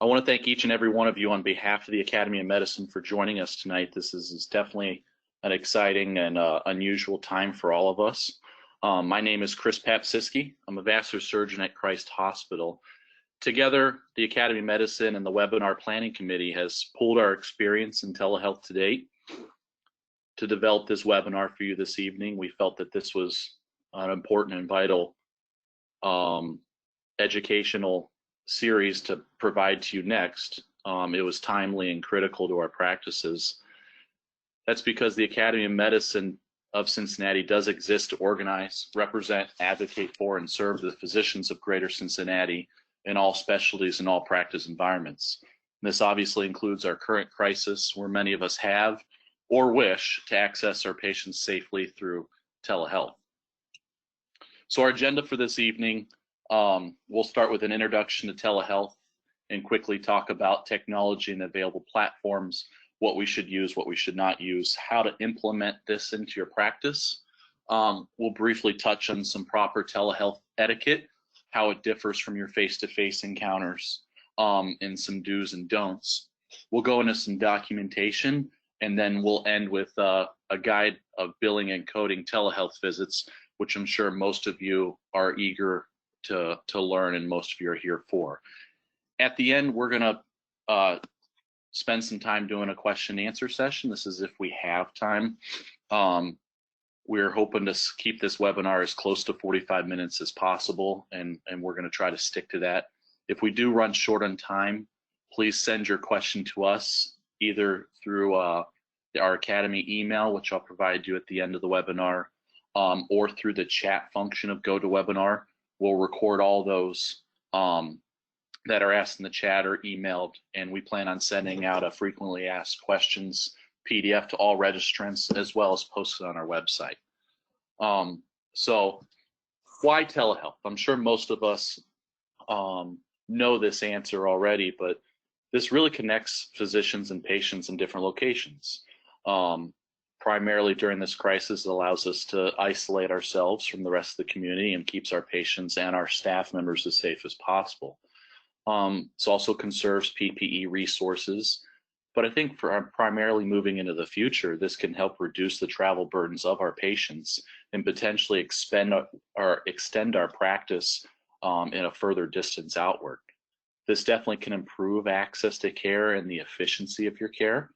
I want to thank each and every one of you on behalf of the Academy of Medicine for joining us tonight. This is definitely an exciting and unusual time for all of us. My name is Chris Papsiski. I'm a vascular surgeon at Christ Hospital. Together, the Academy of Medicine and the Webinar Planning Committee has pooled our experience in telehealth to date to develop this webinar for you this evening. We felt that this was an important and vital educational series to provide to you next. It was timely and critical to our practices. That's because the Academy of Medicine of Cincinnati does exist to organize, represent, advocate for, and serve the physicians of Greater Cincinnati in all specialties and all practice environments. And this obviously includes our current crisis, where many of us have or wish to access our patients safely through telehealth. So our agenda for this evening, we'll start with an introduction to telehealth and quickly talk about technology and available platforms, what we should use, what we should not use, how to implement this into your practice. We'll briefly touch on some proper telehealth etiquette, how it differs from your face-to-face encounters, and some do's and don'ts. We'll go into some documentation, and then we'll end with a guide of billing and coding telehealth visits, which I'm sure most of you are eager to learn and most of you are here for. At the end, we're gonna spend some time doing a question and answer session. This is if we have time. We're hoping to keep this webinar as close to 45 minutes as possible, and we're gonna try to stick to that. If we do run short on time, please send your question to us either through our Academy email, which I'll provide you at the end of the webinar, or through the chat function of GoToWebinar. We'll record all those that are asked in the chat or emailed, and we plan on sending out a frequently asked questions PDF to all registrants, as well as posted on our website. So why telehealth? I'm sure most of us know this answer already, but this really connects physicians and patients in different locations. Primarily during this crisis, it allows us to isolate ourselves from the rest of the community and keeps our patients and our staff members as safe as possible. It also conserves PPE resources, but I think for primarily moving into the future, this can help reduce the travel burdens of our patients and potentially extend our practice in a further distance outward. This definitely can improve access to care and the efficiency of your care.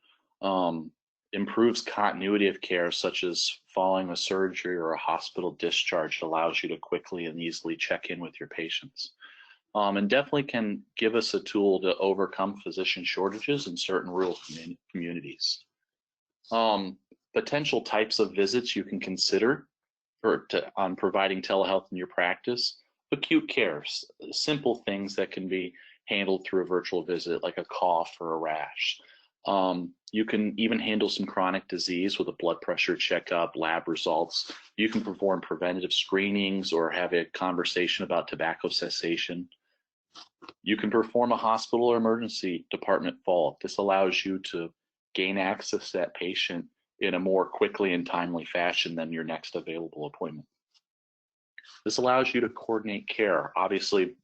Improves continuity of care, such as following a surgery or a hospital discharge. It allows you to quickly and easily check in with your patients. And definitely can give us a tool to overcome physician shortages in certain rural communities. Potential types of visits you can consider on providing telehealth in your practice. Acute care, simple things that can be handled through a virtual visit, like a cough or a rash. You can even handle some chronic disease with a blood pressure checkup, lab results. You can perform preventative screenings or have a conversation about tobacco cessation. You can perform a hospital or emergency department follow-up. This allows you to gain access to that patient in a more quickly and timely fashion than your next available appointment. This allows you to coordinate care. Obviously,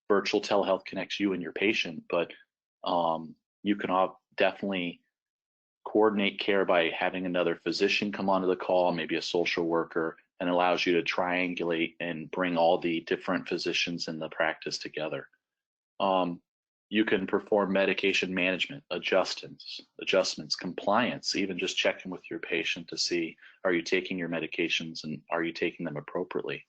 virtual telehealth connects you and your patient, but you can definitely coordinate care by having another physician come onto the call, maybe a social worker, and allows you to triangulate and bring all the different physicians in the practice together. You can perform medication management, adjustments, compliance, even just checking with your patient to see, are you taking your medications and are you taking them appropriately?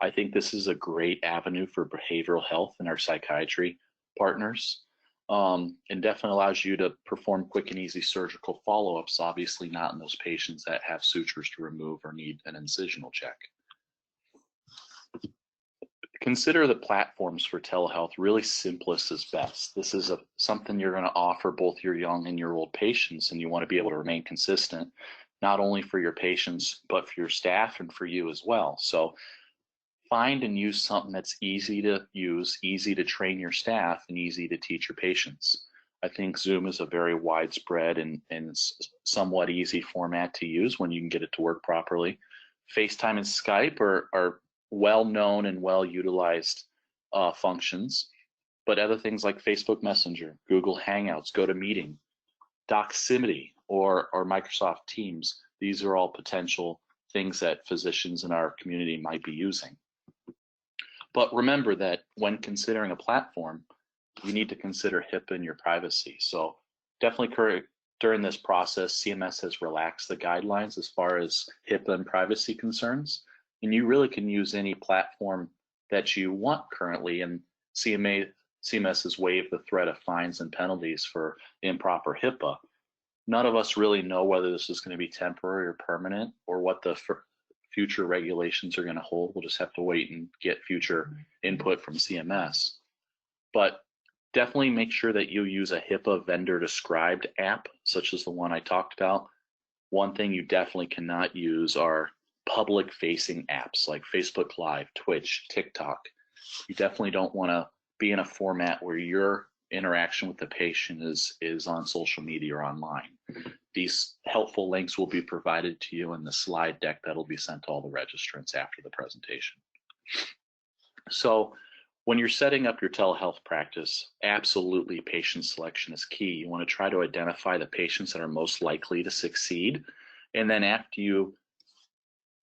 I think this is a great avenue for behavioral health and our psychiatry partners. And definitely allows you to perform quick and easy surgical follow-ups, obviously not in those patients that have sutures to remove or need an incisional check. Consider the platforms for telehealth. Really, simplest is best. This is something you're going to offer both your young and your old patients, and you want to be able to remain consistent, not only for your patients, but for your staff and for you as well. So find and use something that's easy to use, easy to train your staff, and easy to teach your patients. I think Zoom is a very widespread and somewhat easy format to use when you can get it to work properly. FaceTime and Skype are well-known and well-utilized functions. But other things like Facebook Messenger, Google Hangouts, GoToMeeting, Doximity, or Microsoft Teams, these are all potential things that physicians in our community might be using. But remember that when considering a platform, you need to consider HIPAA and your privacy. So definitely during this process, CMS has relaxed the guidelines as far as HIPAA and privacy concerns, and you really can use any platform that you want currently, and CMS has waived the threat of fines and penalties for improper HIPAA. None of us really know whether this is going to be temporary or permanent, or what the future regulations are going to hold. We'll just have to wait and get future input from CMS. But definitely make sure that you use a HIPAA vendor described app, such as the one I talked about. One thing you definitely cannot use are public facing apps like Facebook Live, Twitch, TikTok. You definitely don't want to be in a format where your interaction with the patient is on social media or online. These helpful links will be provided to you in the slide deck that'll be sent to all the registrants after the presentation. So when you're setting up your telehealth practice, absolutely patient selection is key. You want to try to identify the patients that are most likely to succeed. And then after you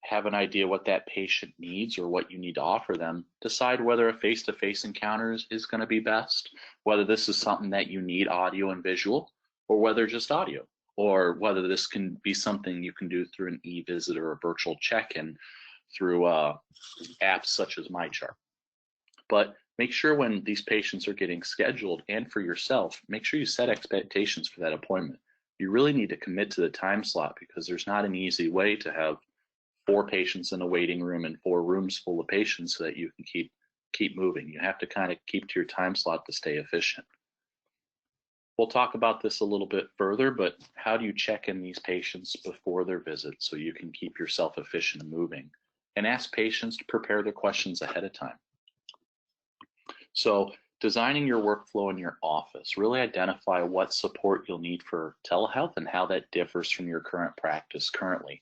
have an idea what that patient needs or what you need to offer them, decide whether a face-to-face encounter is going to be best, whether this is something that you need audio and visual, or whether just audio, or whether this can be something you can do through an e-visit or a virtual check-in through apps such as MyChart. But make sure when these patients are getting scheduled, and for yourself, make sure you set expectations for that appointment. You really need to commit to the time slot, because there's not an easy way to have 4 patients in a waiting room and 4 rooms full of patients so that you can keep moving. You have to kind of keep to your time slot to stay efficient. We'll talk about this a little bit further, but how do you check in these patients before their visit so you can keep yourself efficient and moving? And ask patients to prepare their questions ahead of time. So designing your workflow in your office, really identify what support you'll need for telehealth and how that differs from your current practice currently.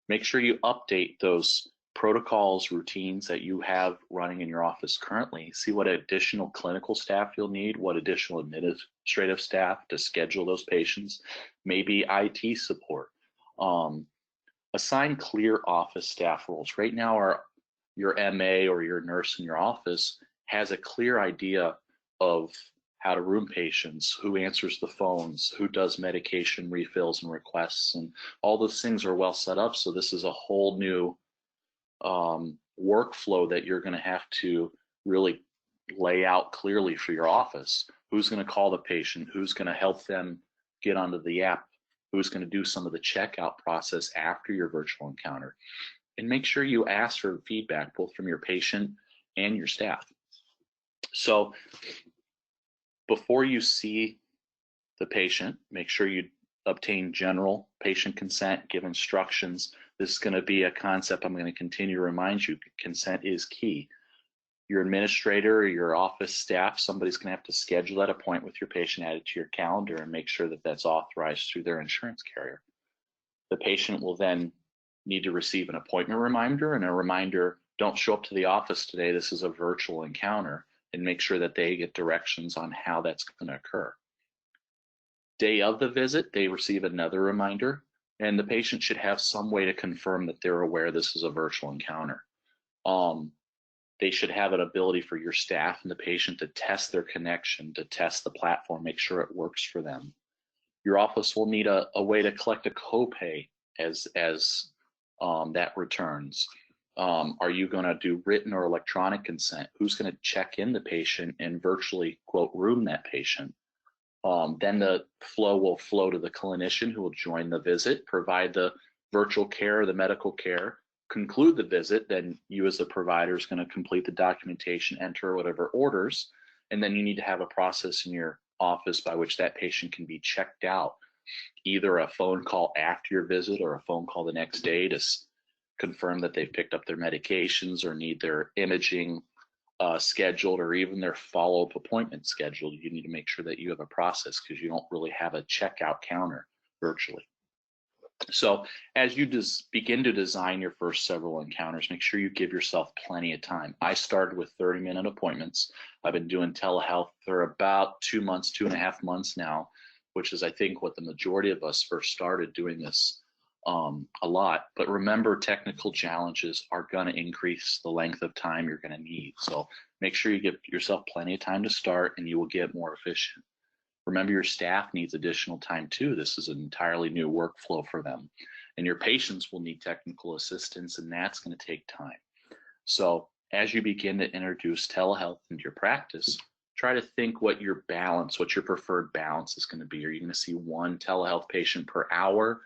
Make sure you update those protocols, routines that you have running in your office currently. See what additional clinical staff you'll need, what additional administrative staff to schedule those patients, maybe IT support. Assign clear office staff roles. Right now, your MA or your nurse in your office has a clear idea of how to room patients, who answers the phones, who does medication refills and requests, and all those things are well set up. So this is a whole new workflow that you're going to have to really lay out clearly for your office. Who's going to call the patient? Who's going to help them get onto the app? Who's going to do some of the checkout process after your virtual encounter? And make sure you ask for feedback both from your patient and your staff. So before you see the patient, make sure you obtain general patient consent, give instructions. This is going to be a concept I'm going to continue to remind you. Consent is key. Your administrator or your office staff, somebody's going to have to schedule that appointment with your patient, add it to your calendar, and make sure that that's authorized through their insurance carrier. The patient will then need to receive an appointment reminder, and a reminder, don't show up to the office today, this is a virtual encounter, and make sure that they get directions on how that's going to occur. Day of the visit, they receive another reminder, and the patient should have some way to confirm that they're aware this is a virtual encounter. They should have an ability for your staff and the patient to test their connection, to test the platform, make sure it works for them. Your office will need a way to collect a copay as that returns. Are you going to do written or electronic consent? Who's going to check in the patient and virtually, quote, room that patient? Then the flow will flow to the clinician who will join the visit, provide the virtual care, the medical care, conclude the visit. Then you as the provider is going to complete the documentation, enter whatever orders, and then you need to have a process in your office by which that patient can be checked out, either a phone call after your visit or a phone call the next day to confirm that they've picked up their medications or need their imaging scheduled, or even their follow-up appointment scheduled. You need to make sure that you have a process, because you don't really have a checkout counter virtually. So as you begin to design your first several encounters, make sure you give yourself plenty of time. I started with 30-minute appointments. I've been doing telehealth for about 2 months, 2.5 months now, which is I think what the majority of us first started doing this a lot. But remember, technical challenges are going to increase the length of time you're going to need. So make sure you give yourself plenty of time to start, and you will get more efficient. Remember, your staff needs additional time too. This is an entirely new workflow for them. And your patients will need technical assistance, and that's going to take time. So as you begin to introduce telehealth into your practice, try to think what your preferred balance is going to be. Are you going to see one telehealth patient per hour,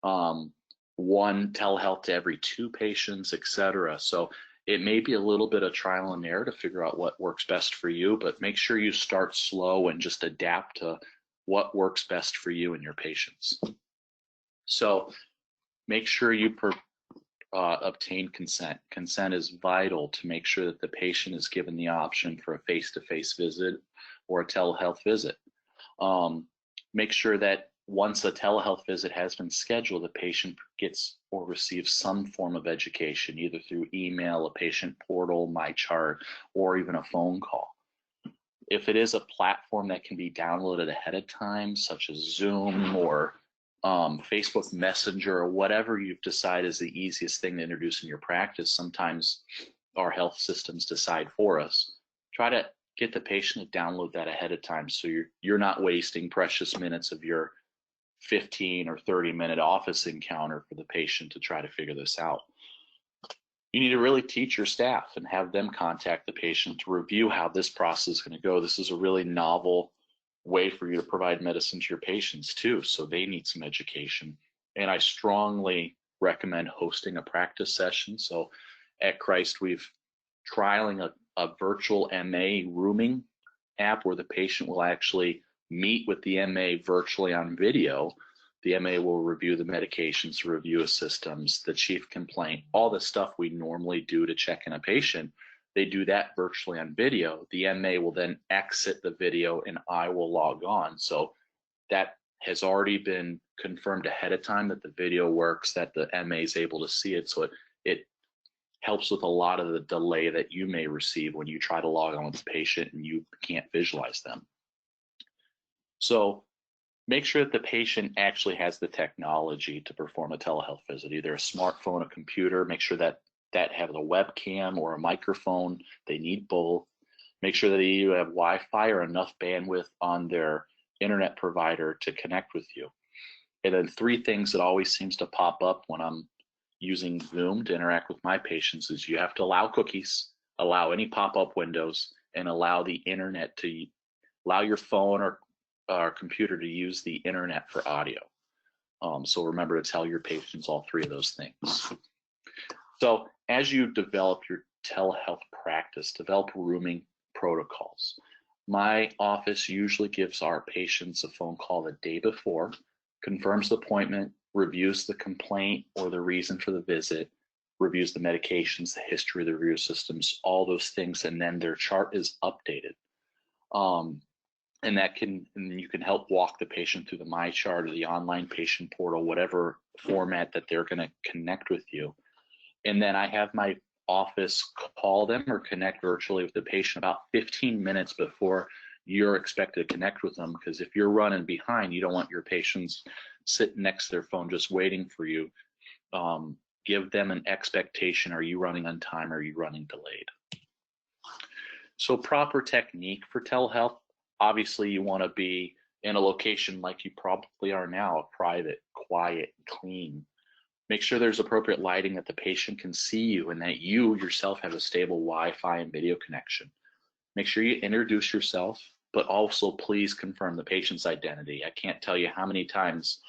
one telehealth to every 2 patients, etc.? So it may be a little bit of trial and error to figure out what works best for you, but make sure you start slow and just adapt to what works best for you and your patients. So make sure you obtain consent. Consent is vital to make sure that the patient is given the option for a face-to-face visit or a telehealth visit. Make sure that once a telehealth visit has been scheduled, the patient gets or receives some form of education, either through email, a patient portal, MyChart, or even a phone call. If it is a platform that can be downloaded ahead of time, such as Zoom or Facebook Messenger, or whatever you've decided is the easiest thing to introduce in your practice, sometimes our health systems decide for us. Try to get the patient to download that ahead of time, so you're not wasting precious minutes of your 15 or 30-minute office encounter for the patient to try to figure this out. You need to really teach your staff and have them contact the patient to review how this process is going to go. This is a really novel way for you to provide medicine to your patients too, so they need some education. And I strongly recommend hosting a practice session. So at Christ, we've trialing a virtual MA rooming app where the patient will actually meet with the MA virtually on video. The MA will review the medications, review systems, the chief complaint, all the stuff we normally do to check in a patient. They do that virtually on video. The MA will then exit the video and I will log on. So that has already been confirmed ahead of time that the video works, that the MA is able to see it. So it helps with a lot of the delay that you may receive when you try to log on with the patient and you can't visualize them. So make sure that the patient actually has the technology to perform a telehealth visit, either a smartphone, a computer. Make sure that have a webcam or a microphone. They need both. Make sure that you have Wi-Fi or enough bandwidth on their internet provider to connect with you. And then 3 things that always seems to pop up when I'm using Zoom to interact with my patients is you have to allow cookies, allow any pop-up windows, and allow the internet to allow your phone or computer to use the internet for audio. So remember to tell your patients all 3 of those things. So as you develop your telehealth practice, develop rooming protocols. My office usually gives our patients a phone call the day before, confirms the appointment, reviews the complaint or the reason for the visit, reviews the medications, the history of the review systems, all those things, and then their chart is updated. And you can help walk the patient through the MyChart or the online patient portal, whatever format that they're going to connect with you. And then I have my office call them or connect virtually with the patient about 15 minutes before you're expected to connect with them, because if you're running behind, you don't want your patients sitting next to their phone just waiting for you. Give them an expectation. Are you running on time? Or are you running delayed? So proper technique for telehealth. Obviously, you want to be in a location like you probably are now, private, quiet, clean. Make sure there's appropriate lighting, that the patient can see you, and that you yourself have a stable Wi-Fi and video connection. Make sure you introduce yourself, but also please confirm the patient's identity. I can't tell you how many times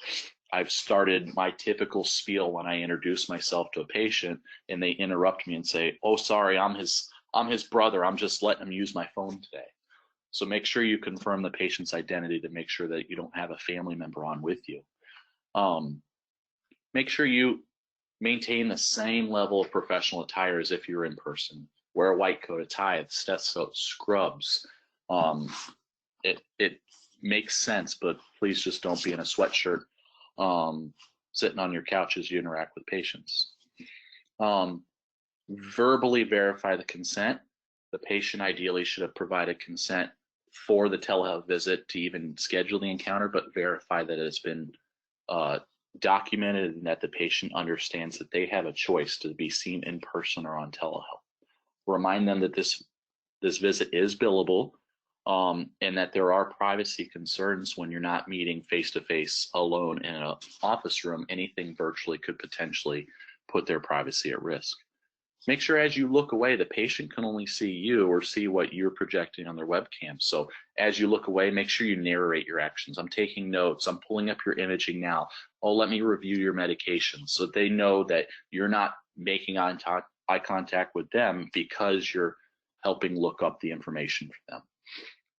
I've started my typical spiel when I introduce myself to a patient and they interrupt me and say, "Oh, sorry, I'm his brother. I'm just letting him use my phone today." So make sure you confirm the patient's identity to make sure that you don't have a family member on with you. Make sure you maintain the same level of professional attire as if you're in person. Wear a white coat, a tie, a stethoscope, scrubs. It makes sense, but please just don't be in a sweatshirt. sitting on your couch as you interact with patients. Verbally verify the consent. The patient ideally should have provided consent for the telehealth visit to even schedule the encounter, but verify that it's been documented and that the patient understands that they have a choice to be seen in person or on telehealth. Remind them that this visit is billable, and that there are privacy concerns when you're not meeting face-to-face alone in an office room. Anything virtually could potentially put their privacy at risk. Make sure as you look away, the patient can only see you or see what you're projecting on their webcam. So as you look away, make sure you narrate your actions. I'm taking notes. I'm pulling up your imaging now. Oh, let me review your medication, so they know that you're not making eye contact with them because you're helping look up the information for them.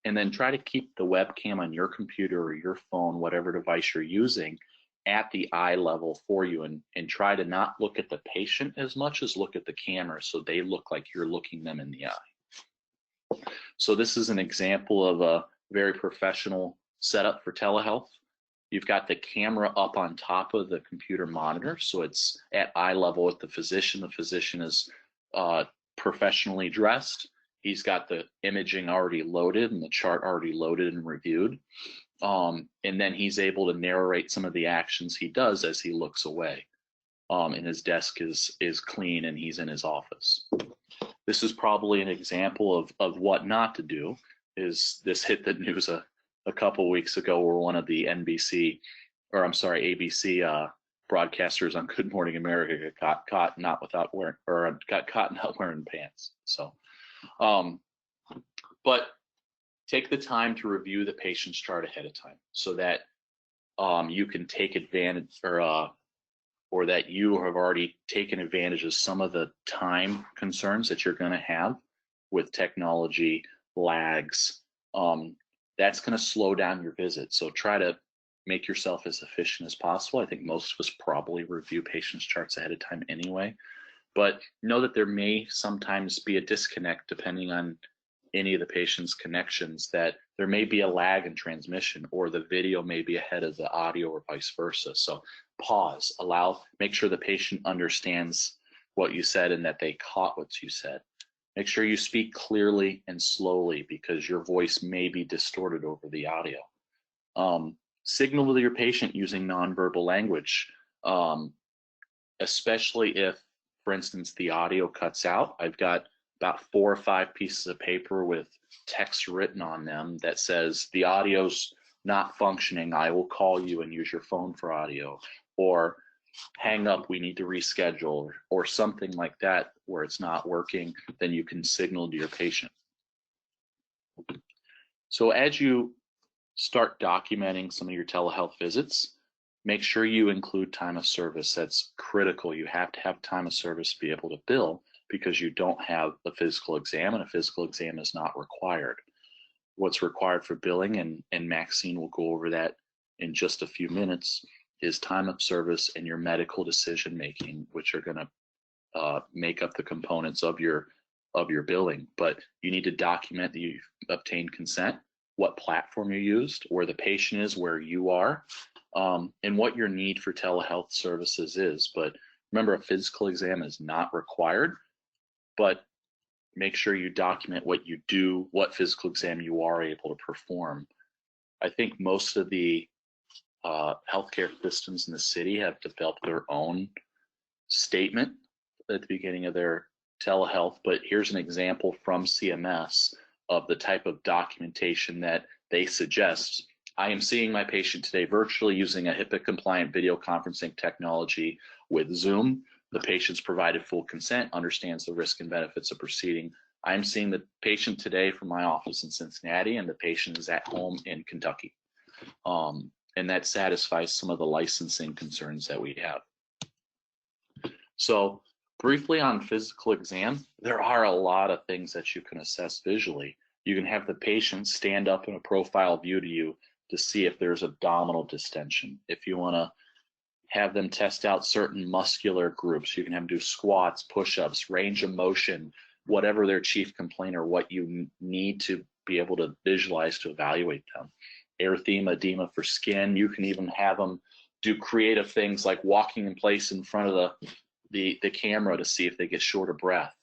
And then try to keep the webcam on your computer or your phone, whatever device you're using, at the eye level for you, and try to not look at the patient as much as look at the camera so they look like you're looking them in the eye. So this is an example of a very professional setup for telehealth. You've got the camera up on top of the computer monitor, so it's at eye level with the physician. The physician is professionally dressed. He's got the imaging already loaded and the chart already loaded and reviewed. And then he's able to narrate some of the actions he does as he looks away. And his desk is clean and he's in his office. This is probably an example of what not to do. Is this hit the news a couple weeks ago, where one of the ABC broadcasters on Good Morning America got caught not wearing pants. So, but take the time to review the patient's chart ahead of time so that you can take advantage, or that you have already taken advantage of some of the time concerns that you're going to have with technology lags. That's going to slow down your visit. So try to make yourself as efficient as possible. I think most of us probably review patients' charts ahead of time anyway, but know that there may sometimes be a disconnect depending on any of the patient's connections, that there may be a lag in transmission, or the video may be ahead of the audio, or vice versa. So pause, make sure the patient understands what you said and that they caught what you said. Make sure you speak clearly and slowly, because your voice may be distorted over the audio. Signal to your patient using nonverbal language, especially if, for instance, the audio cuts out. I've got about 4 or 5 pieces of paper with text written on them that says the audio's not functioning. I will call you and use your phone for audio, or hang up, we need to reschedule, or something like that where it's not working. Then you can signal to your patient. So as you start documenting some of your telehealth visits, make sure you include time of service. That's critical. You have to have time of service to be able to bill, because you don't have a physical exam, and a physical exam is not required. What's required for billing, and Maxine will go over that in just a few minutes, is time of service and your medical decision making, which are going to make up the components of your billing. But you need to document that you've obtained consent, what platform you used, where the patient is, where you are, and what your need for telehealth services is. But remember, a physical exam is not required, but make sure you document what you do, what physical exam you are able to perform. I think most of the healthcare systems in the city have developed their own statement at the beginning of their telehealth, but here's an example from CMS of the type of documentation that they suggest. I am seeing my patient today virtually using a HIPAA-compliant video conferencing technology with Zoom. The patient's provided full consent, understands the risk and benefits of proceeding. I'm seeing the patient today from my office in Cincinnati, and the patient is at home in Kentucky. And that satisfies some of the licensing concerns that we have. So briefly on physical exam, there are a lot of things that you can assess visually. You can have the patient stand up in a profile view to you to see if there's abdominal distension. If you want to have them test out certain muscular groups, you can have them do squats, push-ups, range of motion, whatever their chief complaint or what you need to be able to visualize to evaluate them. Erythema, edema for skin. You can even have them do creative things like walking in place in front of the camera to see if they get short of breath.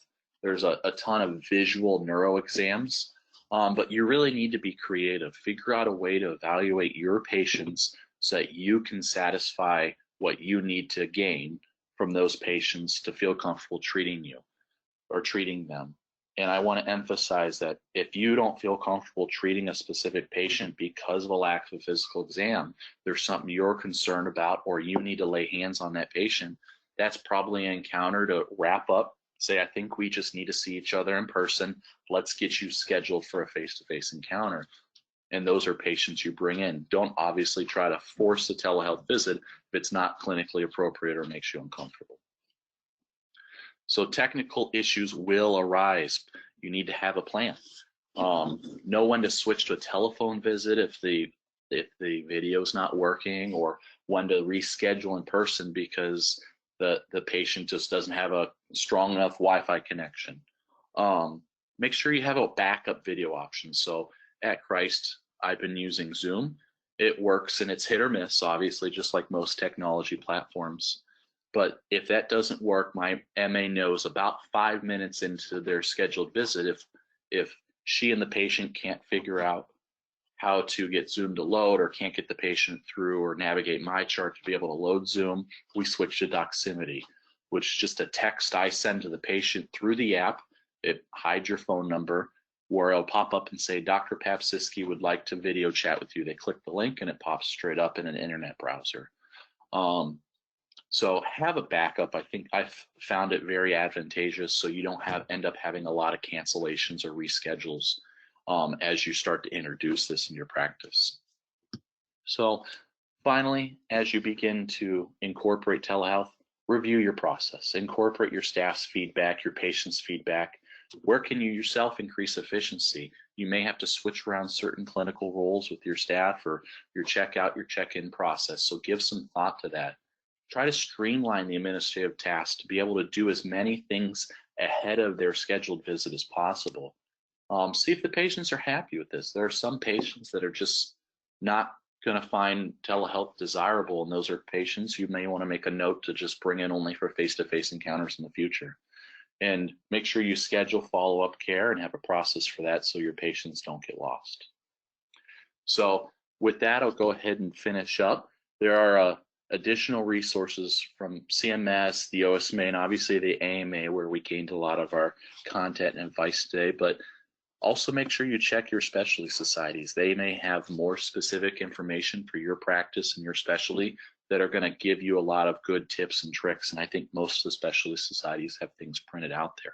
There's a ton of visual neuro exams, but you really need to be creative. Figure out a way to evaluate your patients so that you can satisfy what you need to gain from those patients to feel comfortable treating you or treating them. And I want to emphasize that if you don't feel comfortable treating a specific patient because of a lack of a physical exam, there's something you're concerned about, or you need to lay hands on that patient, that's probably an encounter to wrap up, say, I think we just need to see each other in person. Let's get you scheduled for a face-to-face encounter. And those are patients you bring in. Don't obviously try to force a telehealth visit if it's not clinically appropriate or makes you uncomfortable. So technical issues will arise. You need to have a plan. Know when to switch to a telephone visit if the video is not working, or when to reschedule in person because the patient just doesn't have a strong enough Wi-Fi connection. Make sure you have a backup video option. So at Christ, I've been using Zoom. It works, and it's hit or miss, obviously, just like most technology platforms. But if that doesn't work, my MA knows about 5 minutes into their scheduled visit, if she and the patient can't figure out how to get Zoom to load, or can't get the patient through or navigate my chart to be able to load Zoom, we switch to Doximity, which is just a text I send to the patient through the app. It hides your phone number, where it'll pop up and say, Dr. Papsiski would like to video chat with you. They click the link and it pops straight up in an internet browser. So have a backup. I think I've found it very advantageous, so you don't end up having a lot of cancellations or reschedules as you start to introduce this in your practice. So finally, as you begin to incorporate telehealth, review your process, incorporate your staff's feedback, your patient's feedback. Where can you yourself increase efficiency? You may have to switch around certain clinical roles with your staff, or your checkout, your check-in process. So give some thought to that. Try to streamline the administrative tasks to be able to do as many things ahead of their scheduled visit as possible. See if the patients are happy with this. There are some patients that are just not going to find telehealth desirable, and those are patients you may want to make a note to just bring in only for face-to-face encounters in the future. And make sure you schedule follow-up care and have a process for that so your patients don't get lost. So with that, I'll go ahead and finish up. There are additional resources from CMS, the OSMA, and obviously the AMA, where we gained a lot of our content and advice today, but also make sure you check your specialty societies. They may have more specific information for your practice and your specialty that are going to give you a lot of good tips and tricks, and I think most of the specialty societies have things printed out there.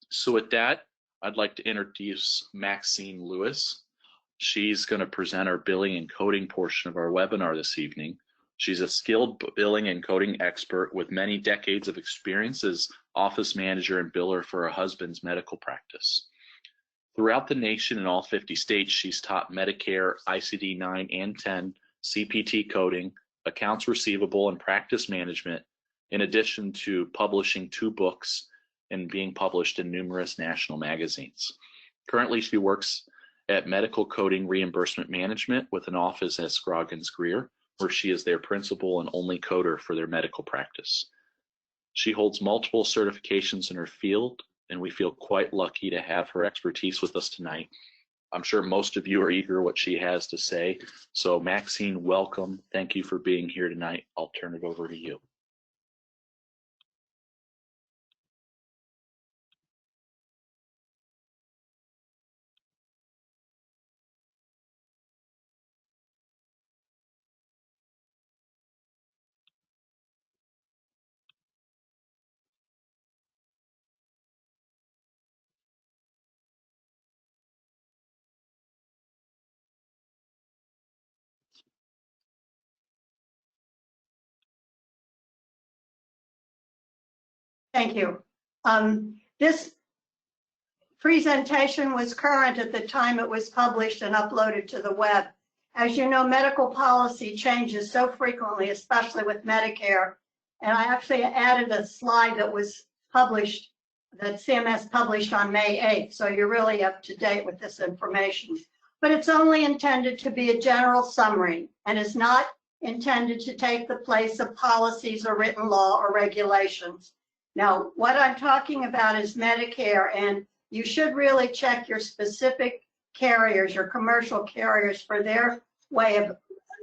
So with that, I'd like to introduce Maxine Lewis. She's going to present our billing and coding portion of our webinar this evening. She's a skilled billing and coding expert with many decades of experience as office manager and biller for her husband's medical practice. Throughout the nation in all 50 states, she's taught Medicare, ICD-9 and 10, CPT coding, accounts receivable, and practice management, in addition to publishing 2 books and being published in numerous national magazines. Currently, she works at Medical Coding Reimbursement Management with an office at Scroggins Greer, where she is their principal and only coder for their medical practice. She holds multiple certifications in her field, and we feel quite lucky to have her expertise with us tonight. I'm sure most of you are eager what she has to say. So Maxine, welcome. Thank you for being here tonight. I'll turn it over to you. Thank you. This presentation was current at the time it was published and uploaded to the web. As you know, medical policy changes so frequently, especially with Medicare. And I actually added a slide that was published, that CMS published on May 8th. So you're really up to date with this information. But it's only intended to be a general summary and is not intended to take the place of policies or written law or regulations. Now, what I'm talking about is Medicare, and you should really check your specific carriers, your commercial carriers, for their way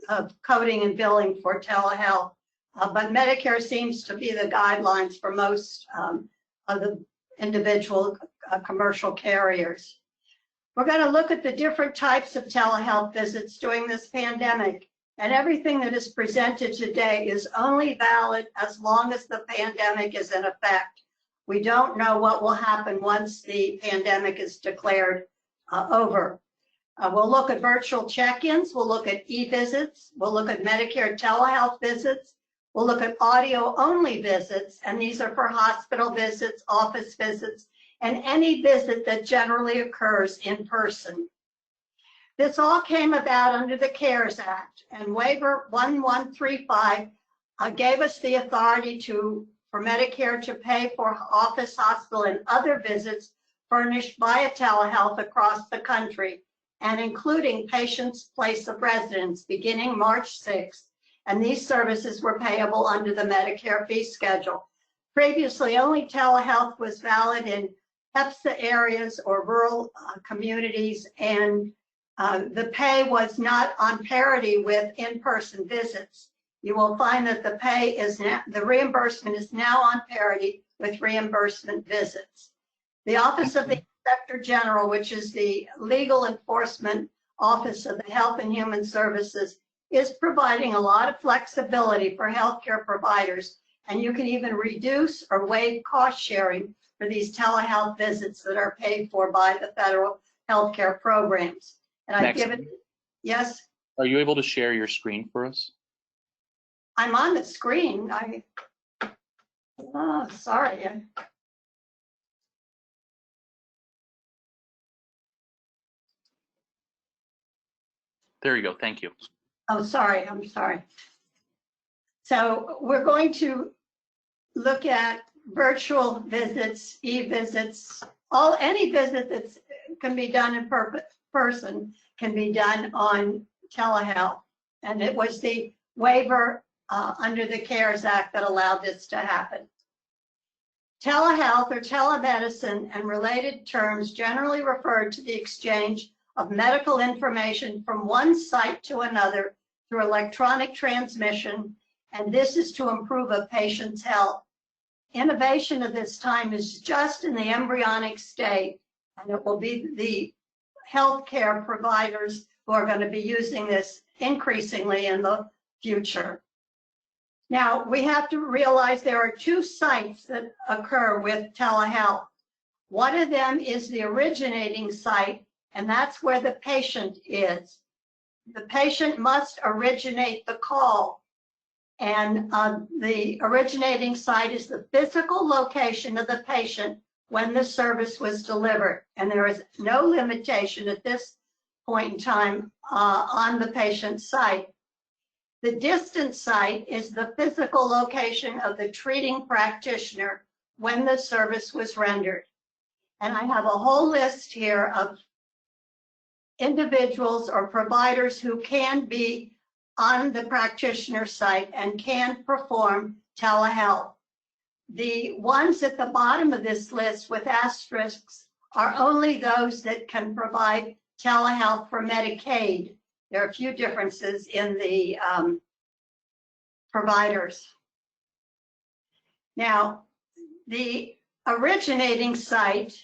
of coding and billing for telehealth. But Medicare seems to be the guidelines for most of the individual commercial carriers. We're going to look at the different types of telehealth visits during this pandemic, and everything that is presented today is only valid as long as the pandemic is in effect. We don't know what will happen once the pandemic is declared over. We'll look at virtual check-ins, we'll look at e-visits, we'll look at Medicare telehealth visits, we'll look at audio-only visits, and these are for hospital visits, office visits, and any visit that generally occurs in person. This all came about under the CARES Act, and waiver 1135 gave us the authority for Medicare to pay for office, hospital, and other visits furnished by telehealth across the country, and including patients' place of residence beginning March 6th, and these services were payable under the Medicare fee schedule. Previously, only telehealth was valid in HEPSA areas or rural communities, and the pay was not on parity with in-person visits. You will find that the reimbursement is now on parity with reimbursement visits. The Office of the Inspector General, which is the legal enforcement office of the Health and Human Services, is providing a lot of flexibility for healthcare providers, and you can even reduce or waive cost sharing for these telehealth visits that are paid for by the federal healthcare programs. And I've given, yes? Are you able to share your screen for us? I'm on the screen. Oh, sorry. There you go, thank you. Oh, sorry, I'm sorry. So we're going to look at virtual visits, e-visits, any visit that can be done in person can be done on telehealth. And it was the waiver under the CARES Act that allowed this to happen. Telehealth or telemedicine and related terms generally refer to the exchange of medical information from one site to another through electronic transmission, and this is to improve a patient's health. Innovation of this time is just in the embryonic state, and it will be the healthcare providers who are going to be using this increasingly in the future. Now, we have to realize there are two sites that occur with telehealth. One of them is the originating site, and that's where the patient is. The patient must originate the call, and the originating site is the physical location of the patient when the service was delivered, and there is no limitation at this point in time on the patient's site. The distant site is the physical location of the treating practitioner when the service was rendered. And I have a whole list here of individuals or providers who can be on the practitioner site and can perform telehealth. The ones at the bottom of this list with asterisks are only those that can provide telehealth for Medicaid. There are a few differences in the providers. Now, the originating site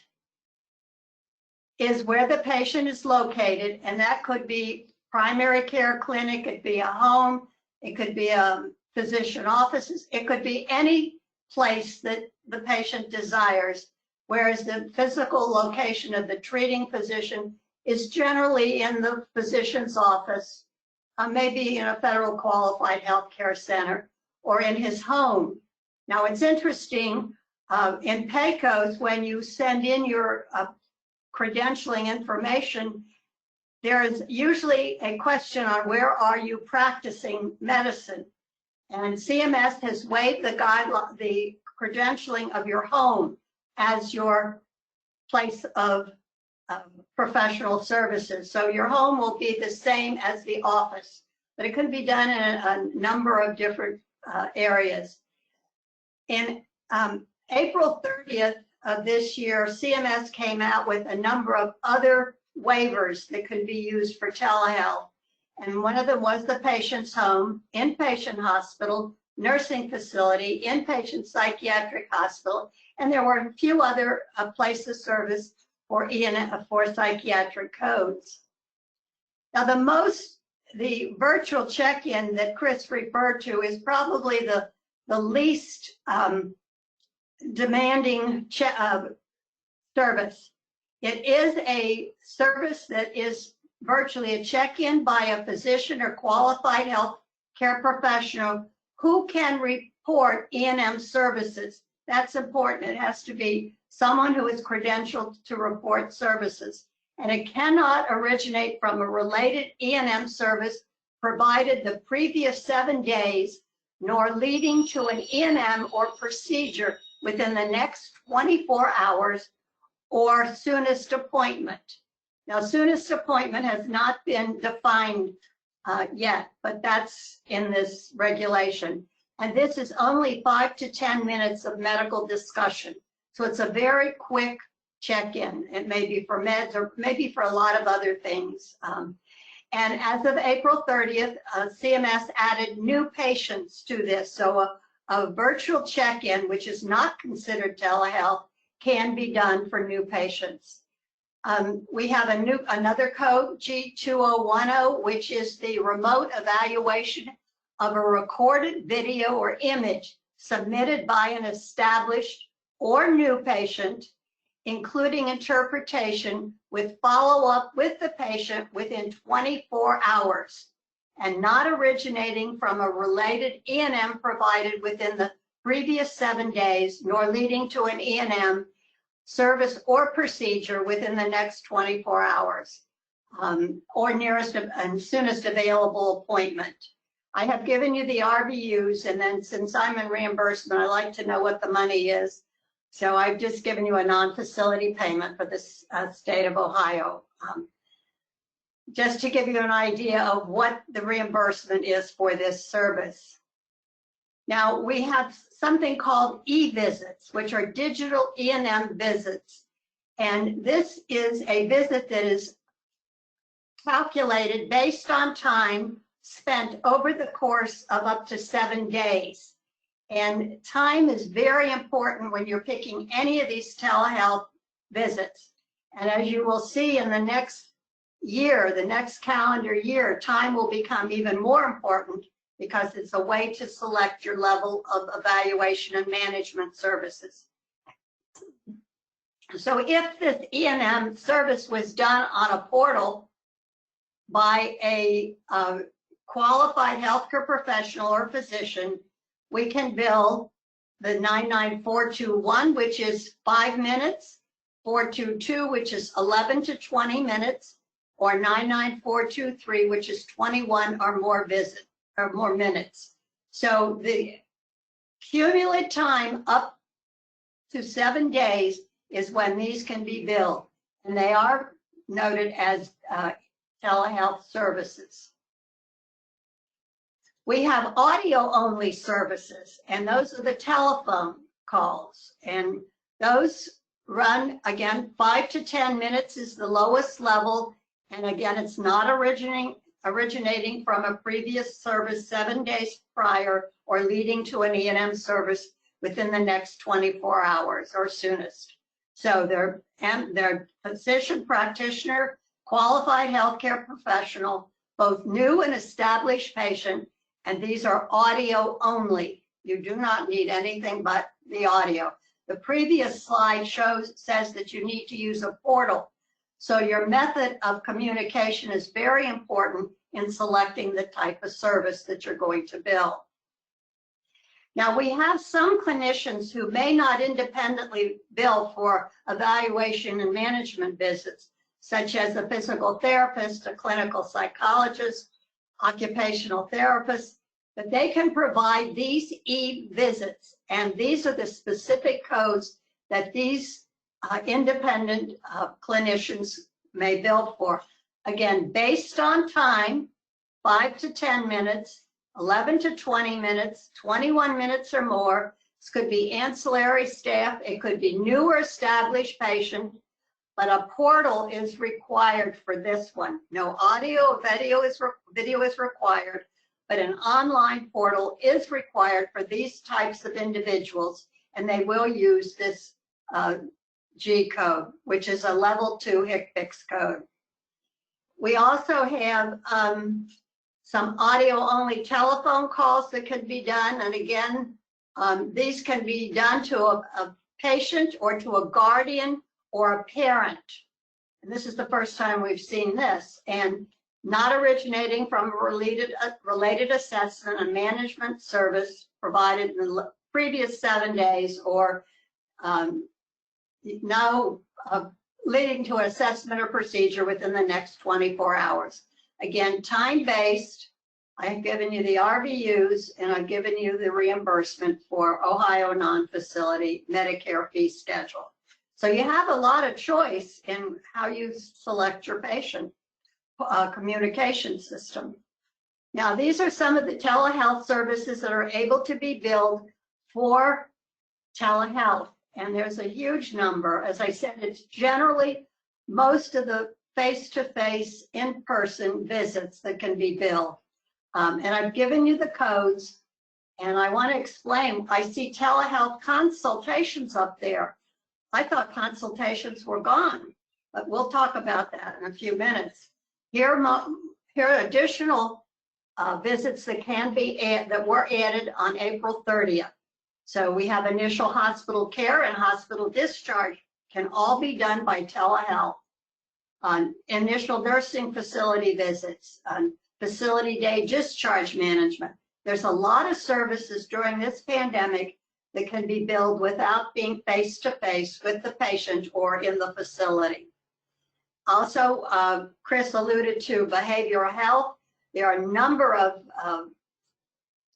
is where the patient is located, and that could be primary care clinic, it could be a home, it could be a physician offices, it could be any place that the patient desires, whereas the physical location of the treating physician is generally in the physician's office, maybe in a federal qualified healthcare center, or in his home. Now, it's interesting, in PACOs, when you send in your credentialing information, there is usually a question on where are you practicing medicine. And CMS has waived the credentialing of your home as your place of professional services. So your home will be the same as the office but it can be done in a number of different areas. In April 30th of this year, CMS came out with a number of other waivers that could be used for telehealth. And one of them was the patient's home, inpatient hospital, nursing facility, inpatient psychiatric hospital, and there were a few other places of service for psychiatric codes. Now, the virtual check-in that Chris referred to is probably the least demanding service. It is a service that is virtually a check-in by a physician or qualified health care professional who can report E&M services. That's important. It has to be someone who is credentialed to report services. And it cannot originate from a related E&M service provided the previous 7 days, nor leading to an E&M or procedure within the next 24 hours or soonest appointment. Now, soonest appointment has not been defined yet, but that's in this regulation. And this is only 5 to 10 minutes of medical discussion. So it's a very quick check-in. It may be for meds or maybe for a lot of other things. And as of April 30th, CMS added new patients to this. So a virtual check-in, which is not considered telehealth, can be done for new patients. We have another code, G2010, which is the remote evaluation of a recorded video or image submitted by an established or new patient, including interpretation with follow-up with the patient within 24 hours and not originating from a related E&M provided within the previous 7 days, nor leading to an E&M service or procedure within the next 24 hours, or nearest and soonest available appointment. I have given you the RVUs, and then since I'm in reimbursement, I like to know what the money is. So I've just given you a non-facility payment for the state of Ohio, just to give you an idea of what the reimbursement is for this service. Now, we have something called e-visits, which are digital E&M visits. And this is a visit that is calculated based on time spent over the course of up to 7 days. And time is very important when you're picking any of these telehealth visits. And as you will see in the next year, the next calendar year, time will become even more important because it's a way to select your level of evaluation and management services. So if this E&M service was done on a portal by a qualified healthcare professional or physician, we can bill the 99421, which is 5 minutes, 422, which is 11 to 20 minutes, or 99423, which is 21 or more visits or more minutes. So the cumulative time up to 7 days is when these can be billed, and they are noted as telehealth services. We have audio-only services, and those are the telephone calls, and those run, again, 5 to 10 minutes is the lowest level, and again, it's not originating from a previous service 7 days prior or leading to an E&M service within the next 24 hours or soonest. So they're physician practitioner, qualified healthcare professional, both new and established patient, and these are audio only. You do not need anything but the audio. The previous slide says that you need to use a portal. So your method of communication is very important in selecting the type of service that you're going to bill. Now, we have some clinicians who may not independently bill for evaluation and management visits, such as a physical therapist, a clinical psychologist, occupational therapist, but they can provide these e-visits, and these are the specific codes that these independent clinicians may bill for. Again, based on time 5 to 10 minutes, 11 to 20 minutes, 21 minutes or more. This could be ancillary staff. It could be new or established patient, but a portal is required for this one. No audio, video is required, but an online portal is required for these types of individuals, and they will use this G code, which is a level 2 HCPCS code. We also have some audio-only telephone calls that can be done, and again, these can be done to a patient or to a guardian or a parent. And this is the first time we've seen this, and not originating from a related assessment and management service provided in the previous 7 days, or leading to an assessment or procedure within the next 24 hours. Again, time-based. I've given you the RVUs, and I've given you the reimbursement for Ohio non-facility Medicare fee schedule. So you have a lot of choice in how you select your patient communication system. Now, these are some of the telehealth services that are able to be billed for telehealth, and there's a huge number. As I said, it's generally most of the face-to-face, in-person visits that can be billed. And I've given you the codes, and I want to explain. I see telehealth consultations up there. I thought consultations were gone, but we'll talk about that in a few minutes. Here are additional visits that that were added on April 30th. So we have initial hospital care and hospital discharge can all be done by telehealth. On initial nursing facility visits, on facility day discharge management. There's a lot of services during this pandemic that can be billed without being face-to-face with the patient or in the facility. Also, Chris alluded to behavioral health. There are a number of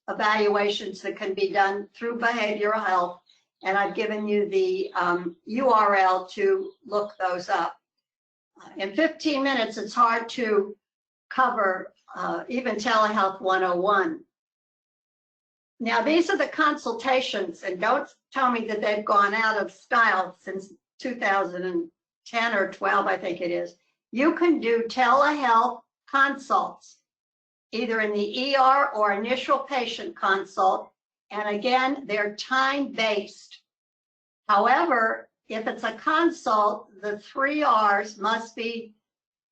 evaluations that can be done through behavioral health, and I've given you the URL to look those up. In 15 minutes, it's hard to cover even Telehealth 101. Now, these are the consultations, and don't tell me that they've gone out of style since 2010 or 12, I think it is. You can do telehealth consults, either in the ER or initial patient consult, and again, they're time-based. However, if it's a consult, the 3 R's must be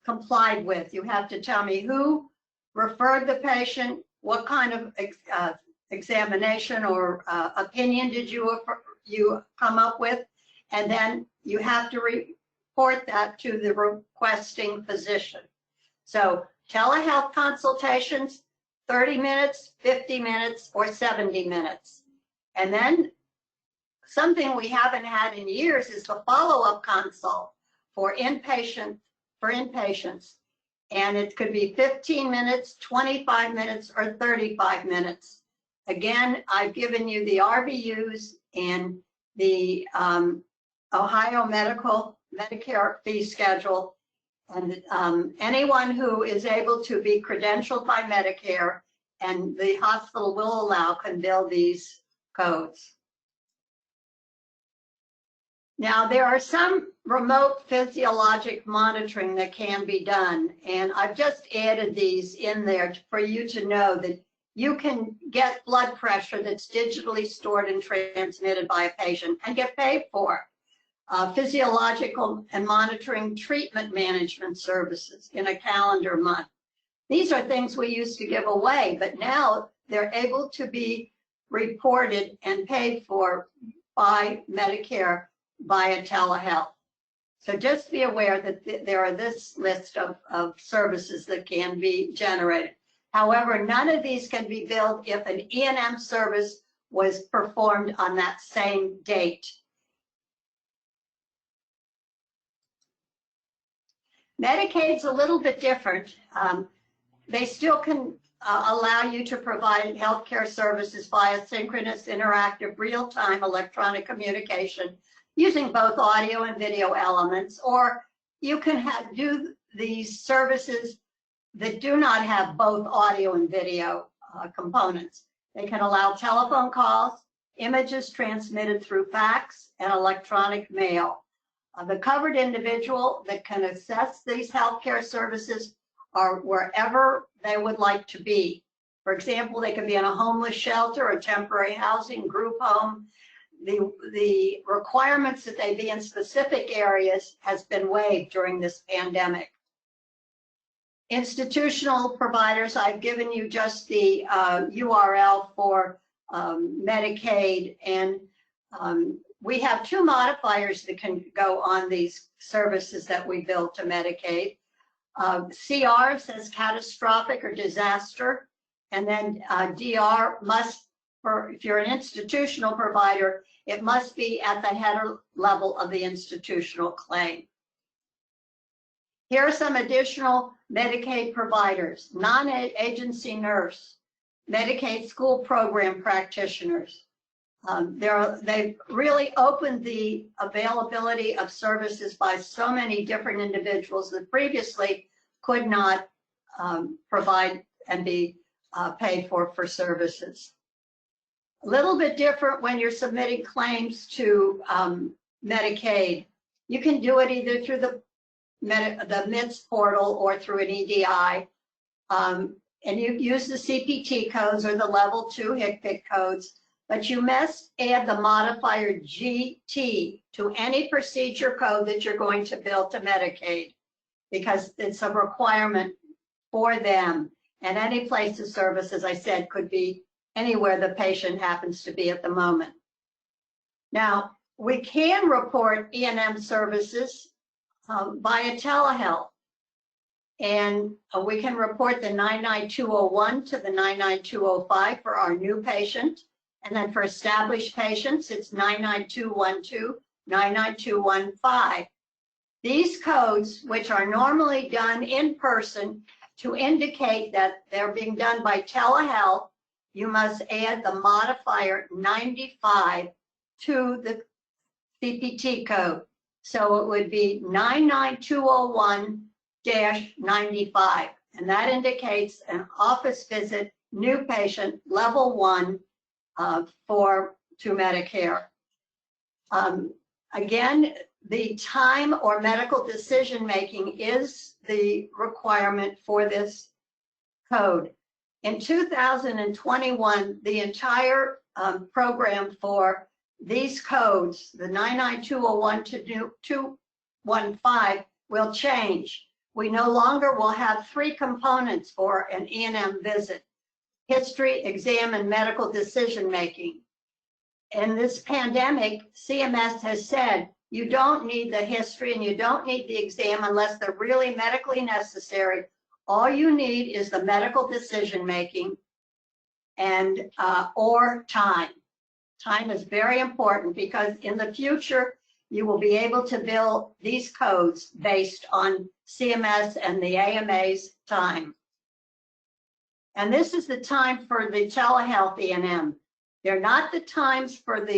complied with. You have to tell me who referred the patient, what kind of examination or opinion did you come up with, and then you have to report that to the requesting physician. So telehealth consultations, 30 minutes, 50 minutes, or 70 minutes. And then something we haven't had in years is the follow-up consult for inpatients. And it could be 15 minutes, 25 minutes, or 35 minutes. Again, I've given you the RVUs and the Ohio Medicare fee schedule. And anyone who is able to be credentialed by Medicare and the hospital will allow can bill these codes. Now, there are some remote physiologic monitoring that can be done, and I've just added these in there for you to know that you can get blood pressure that's digitally stored and transmitted by a patient and get paid for. Physiological and monitoring treatment management services in a calendar month. These are things we used to give away, but now they're able to be reported and paid for by Medicare via telehealth. So just be aware that there are this list of services that can be generated. However, none of these can be billed if an E&M service was performed on that same date. Medicaid's a little bit different. They still can allow you to provide healthcare services via synchronous, interactive, real-time electronic communication using both audio and video elements, or you can do these services that do not have both audio and video components. They can allow telephone calls, images transmitted through fax, and electronic mail. The covered individual that can access these healthcare services are wherever they would like to be. For example, they could be in a homeless shelter, a temporary housing, group home. The requirements that they be in specific areas has been waived during this pandemic. Institutional providers, I've given you just the URL for Medicaid, and we have two modifiers that can go on these services that we bill to Medicaid. CR says catastrophic or disaster, and then DR must, if you're an institutional provider, it must be at the header level of the institutional claim. Here are some additional Medicaid providers: non-agency nurse, Medicaid school program practitioners. They've really opened the availability of services by so many different individuals that previously could not provide and be paid for services. A little bit different when you're submitting claims to Medicaid. You can do it either through the MITS portal or through an EDI, and you use the CPT codes or the level 2 HCPCS codes, but you must add the modifier GT to any procedure code that you're going to bill to Medicaid, because it's a requirement for them. And any place of service, as I said, could be anywhere the patient happens to be at the moment. Now, we can report E&M services via telehealth, and we can report the 99201 to the 99205 for our new patient, and then for established patients, it's 99212, 99215. These codes, which are normally done in person, to indicate that they're being done by telehealth, you must add the modifier 95 to the CPT code. So it would be 99201-95, and that indicates an office visit, new patient, level 1 to Medicare. Again, the time or medical decision making is the requirement for this code. In 2021, the entire program for these codes, the 99201 to 215, will change. We no longer will have 3 components for an E&M visit: history, exam, and medical decision making. In this pandemic, CMS has said you don't need the history and you don't need the exam unless they're really medically necessary. All you need is the medical decision making and or time. Time is very important, because in the future, you will be able to bill these codes based on CMS and the AMA's time. And this is the time for the telehealth E&M. They're not the times for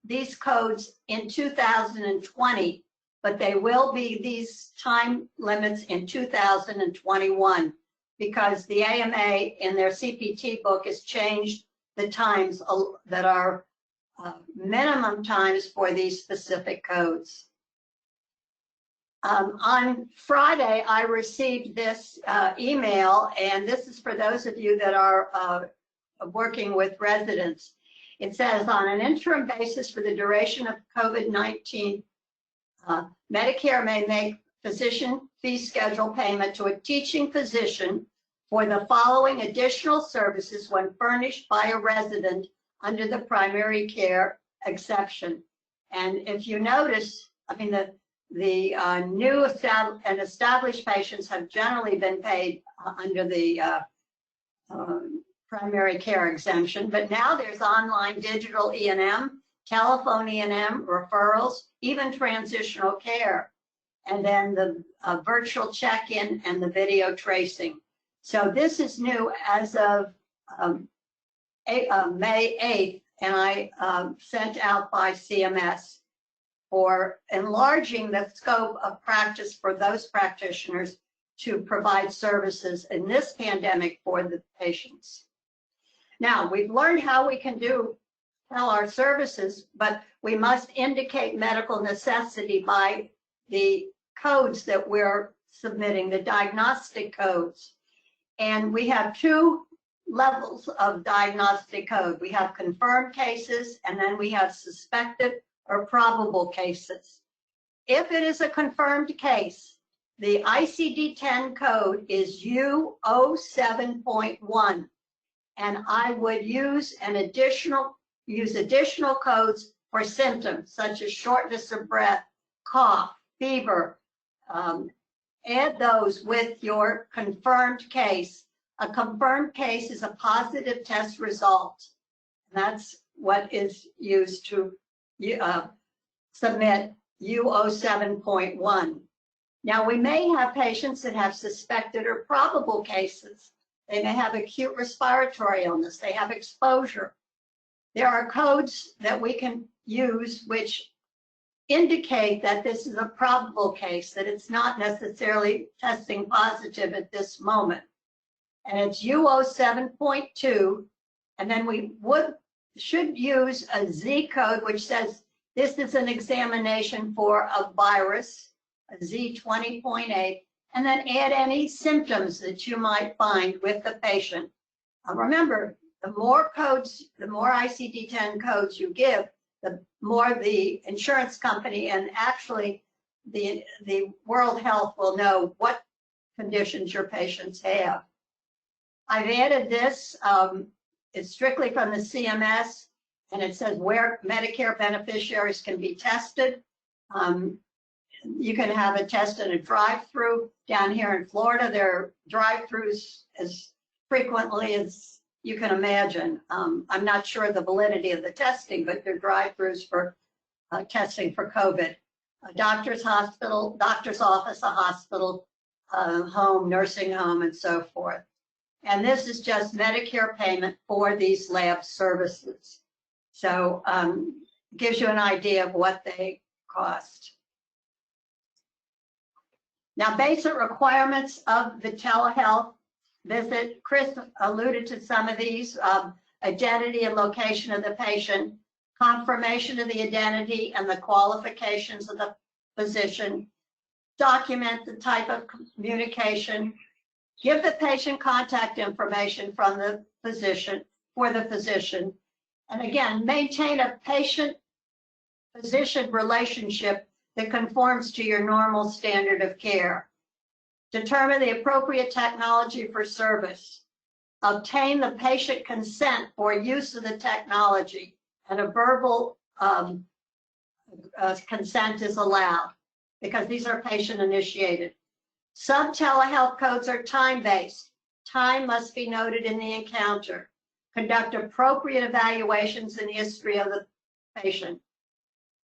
these codes in 2020, but they will be these time limits in 2021, because the AMA in their CPT book has changed the times that are minimum times for these specific codes. On Friday, I received this email, and this is for those of you that are working with residents. It says, on an interim basis for the duration of COVID-19, Medicare may make physician fee schedule payment to a teaching physician for the following additional services when furnished by a resident under the primary care exception. And if you notice, I mean, the new and established patients have generally been paid under the primary care exemption, but now there's online digital E&M, telephone E&M, referrals, even transitional care, and then the virtual check-in and the video tracing. So this is new as of May 8th, and I sent out by CMS for enlarging the scope of practice for those practitioners to provide services in this pandemic for the patients. Now, we've learned how we can tell our services, but we must indicate medical necessity by the codes that we're submitting, the diagnostic codes. And we have two levels of diagnostic code. We have confirmed cases, and then we have suspected or probable cases. If it is a confirmed case, the ICD-10 code is U07.1, and I would use additional codes for symptoms such as shortness of breath, cough, fever. Add those with your confirmed case. A confirmed case is a positive test result. That's what is used to submit U07.1. Now, we may have patients that have suspected or probable cases. They may have acute respiratory illness. They have exposure. There are codes that we can use which indicate that this is a probable case, that it's not necessarily testing positive at this moment. And it's U07.2, and then we should use a Z code which says this is an examination for a virus, a Z20.8, and then add any symptoms that you might find with the patient. Remember, the more codes, the more ICD-10 codes you give, the more the insurance company and actually the World Health will know what conditions your patients have. I've added this, it's strictly from the CMS, and it says where Medicare beneficiaries can be tested. You can have a test in a drive-through. Down here in Florida, there are drive-throughs as frequently as you can imagine. I'm not sure of the validity of the testing, but they're drive-throughs for testing for COVID. A doctor's hospital, doctor's office, a hospital, home, nursing home, and so forth. And this is just Medicare payment for these lab services. So gives you an idea of what they cost. Now, basic requirements of the telehealth visit. Chris alluded to some of these: identity and location of the patient, confirmation of the identity and the qualifications of the physician, document the type of communication, give the patient contact information from the physician, and again, maintain a patient-physician relationship that conforms to your normal standard of care. Determine the appropriate technology for service. Obtain the patient consent for use of the technology, and a verbal consent is allowed because these are patient-initiated. Some telehealth codes are time-based. Time must be noted in the encounter. Conduct appropriate evaluations in the history of the patient.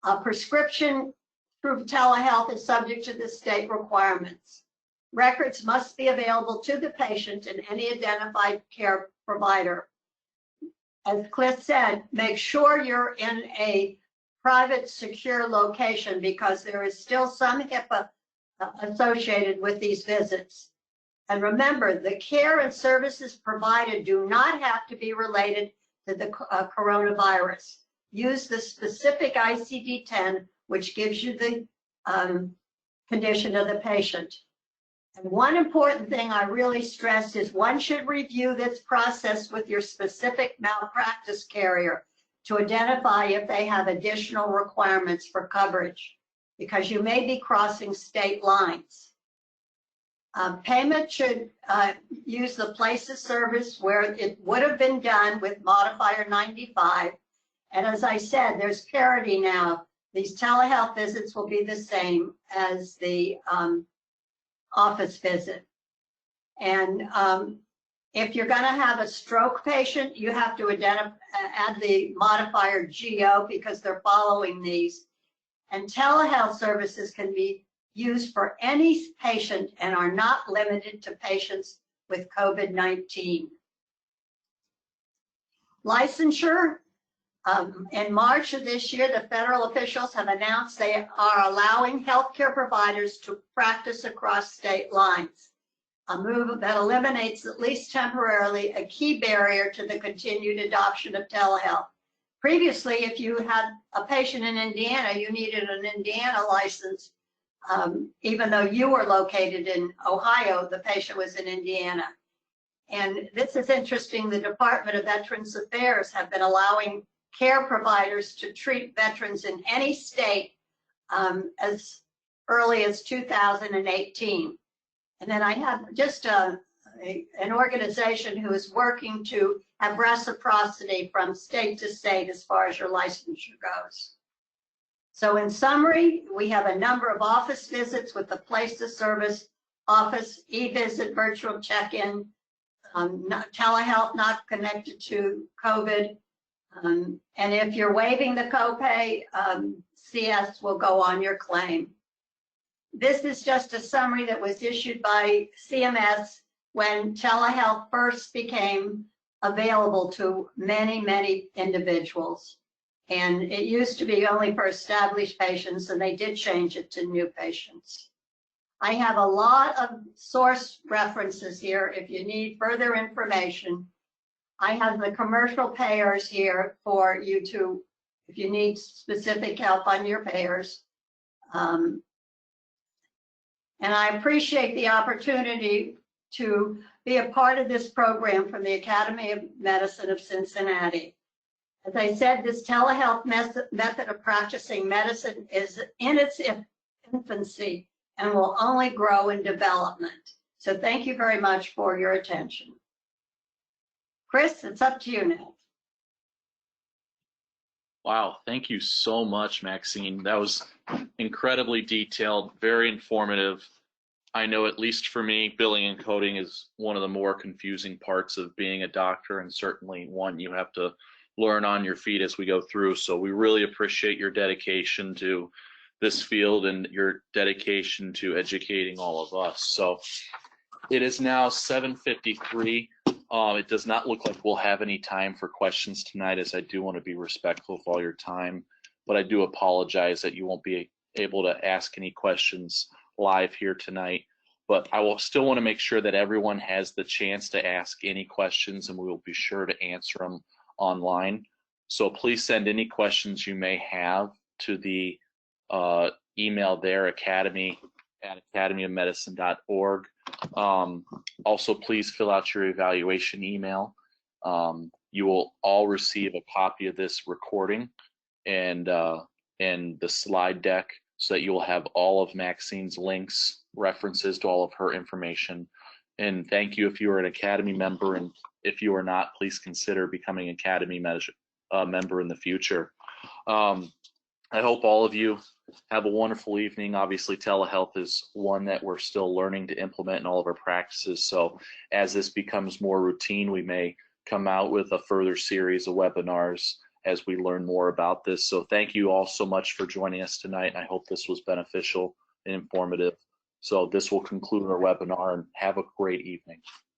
A prescription through telehealth is subject to the state requirements. Records must be available to the patient and any identified care provider. As Cliff said, make sure you're in a private, secure location because there is still some HIPAA associated with these visits. And remember, the care and services provided do not have to be related to the coronavirus. Use the specific ICD-10, which gives you the condition of the patient. And one important thing I really stressed is one should review this process with your specific malpractice carrier to identify if they have additional requirements for coverage, because you may be crossing state lines. Payment should use the place of service where it would have been done with modifier 95. And as I said, there's parity now. These telehealth visits will be the same as the office visit. And if you're going to have a stroke patient, you have to add the modifier GO because they're following these. And telehealth services can be used for any patient and are not limited to patients with COVID-19. Licensure. In March of this year, the federal officials have announced they are allowing healthcare providers to practice across state lines. a move that eliminates, at least temporarily, a key barrier to the continued adoption of telehealth. Previously, if you had a patient in Indiana, you needed an Indiana license. Even though you were located in Ohio, the patient was in Indiana. And this is interesting. The Department of Veterans Affairs have been allowing care providers to treat veterans in any state as early as 2018. And then I have just an organization who is working to have reciprocity from state to state as far as your licensure goes. So in summary, we have a number of office visits with the place of service, office, e-visit, virtual check-in, telehealth not connected to COVID. And if you're waiving the copay, CS will go on your claim. This is just a summary that was issued by CMS when telehealth first became available to many, many individuals. And it used to be only for established patients, and they did change it to new patients. I have a lot of source references here if you need further information. I have the commercial payers here for you to, if you need specific help on your payers. And I appreciate the opportunity to be a part of this program from the Academy of Medicine of Cincinnati. As I said, this telehealth method of practicing medicine is in its infancy and will only grow in development. So thank you very much for your attention. Chris, it's up to you now. Wow, thank you so much, Maxine. That was incredibly detailed, very informative. I know, at least for me, billing and coding is one of the more confusing parts of being a doctor, and certainly one you have to learn on your feet as we go through. So we really appreciate your dedication to this field and your dedication to educating all of us. So it is now 7:53. It does not look like we'll have any time for questions tonight, as I do want to be respectful of all your time, but I do apologize that you won't be able to ask any questions live here tonight. But I will still want to make sure that everyone has the chance to ask any questions, and we will be sure to answer them online. So please send any questions you may have to the email there, academy@academyofmedicine.org. Also, please fill out your evaluation email. You will all receive a copy of this recording and the slide deck, so that you will have all of Maxine's links, references to all of her information. And thank you if you are an Academy member, and if you are not, please consider becoming an Academy member in the future. I hope all of you have a wonderful evening. Obviously, telehealth is one that we're still learning to implement in all of our practices. So as this becomes more routine, we may come out with a further series of webinars as we learn more about this. So thank you all so much for joining us tonight. I hope this was beneficial and informative. So this will conclude our webinar, and have a great evening.